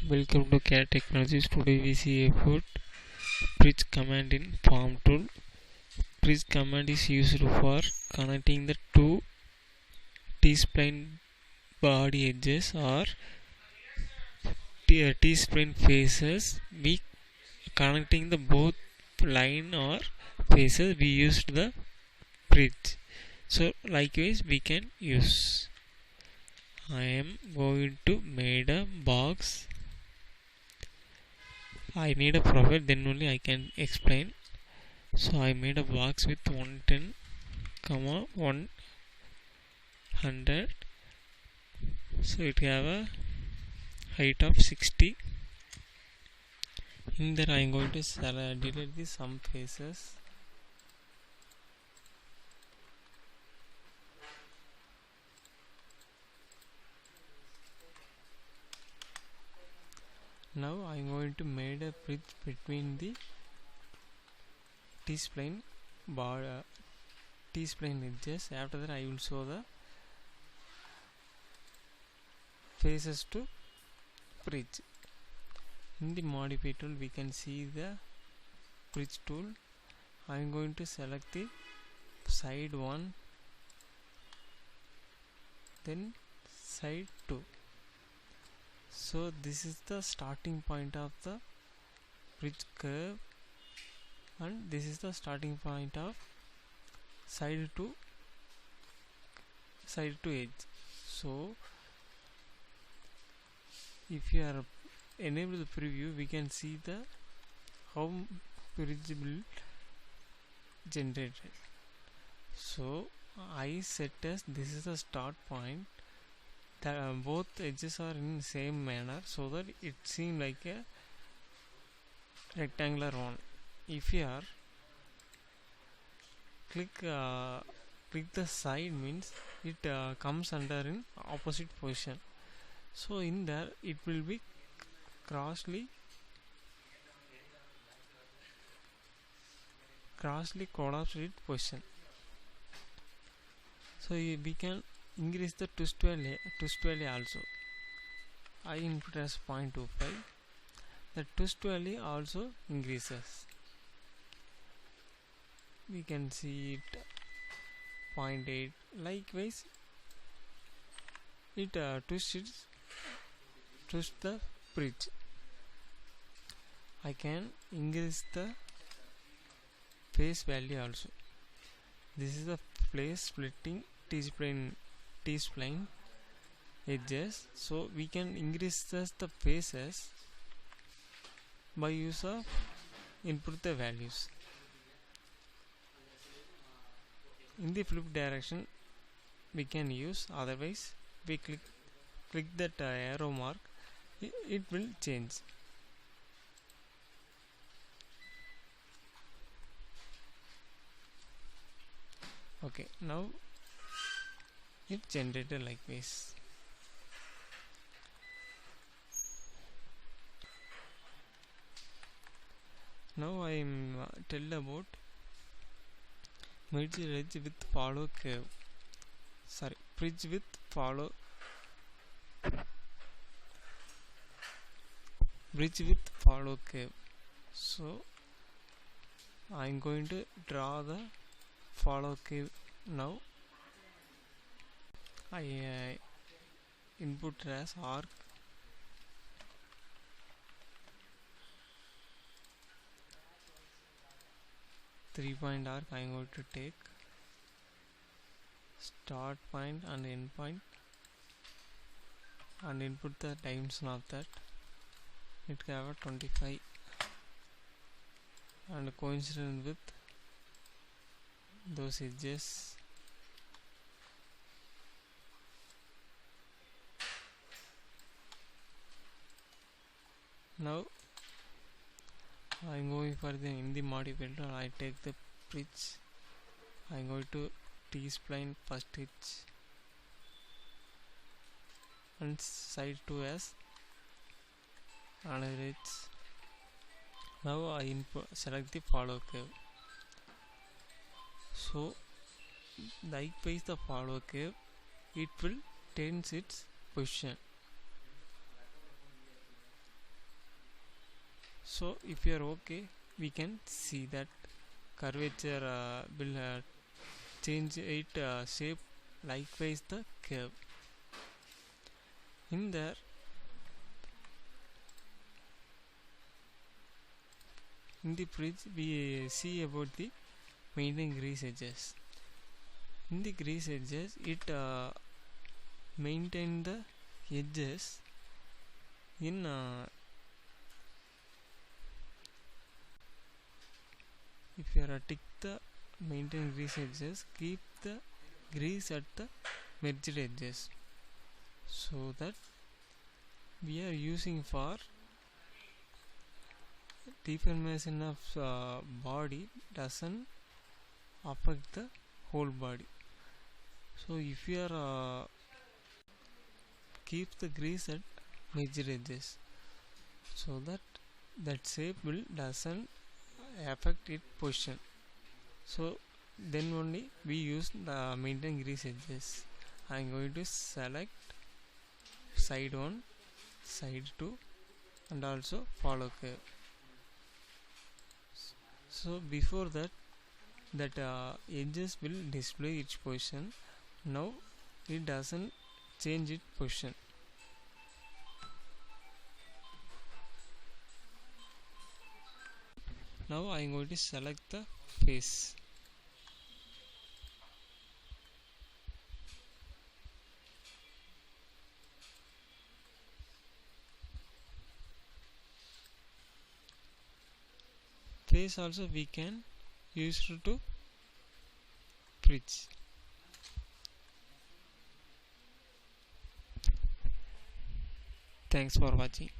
Welcome to CAD Technologies. Today we see about bridge command in Form tool. Bridge command is used for connecting the two T-spline body edges or T-spline faces. We connecting the both line or faces. We used the bridge. So likewise we can use. I am going to make a box. I need a profile, then only I can explain. So I made a box with 110 comma 100. So it have a height of 60. In there I am going to delete the some faces. Now I am going to make a bridge between the T-spline T-spline edges. After that I will show the faces to bridge. In the modify tool we can see the bridge tool. I am going to select the side 1, then side 2. So this is the starting point of the bridge curve, and this is the starting point of side to edge. So if you are enable the preview, we can see the how bridge will generated. So I set as this is the start point. Both edges are in same manner, so that it seems like a rectangular one. If you are click the side, means it comes under in opposite position. So in there it will be crossly collapsed position. So we can increase the twist value also. I input as 0.25. The twist value also increases. We can see it 0.8. Likewise, it twist the bridge. I can increase the face value also. This is the place splitting T-spline edges. So we can increase the faces by use of input the values. In the flip direction we can use, otherwise we click that arrow mark, it will change. Okay, now it generated like this. Now I am tell about merge edge with follow curve. Bridge with follow curve. So I am going to draw the follow curve now. I input as arc. Three-point arc I am going to take. Start point and end point, and input the dimension of that. It have 25 and coincident with those edges. Now I am going for the in the modifier. I take the bridge. I am going to T-spline first edge and side 2 as another edge. Now I select the follow curve. So likewise the follow curve, it will change its position. So if you are okay, we can see that curvature will change it shape, likewise the curve. In there, in the bridge we see about the maintain grease edges. In the grease edges, it maintain the edges in if you are tick the maintain grease edges, keep the grease at the merged edges, so that we are using for deformation of body doesn't affect the whole body. So if you are keep the grease at merged edges, so that shape will doesn't affect its position. So then only we use the maintain grease edges. I am going to select side 1, side 2 and also follow curve. So before that edges will display its position. Now it doesn't change its position. Now I am going to select the face. Face also we can use to bridge. Thanks for watching.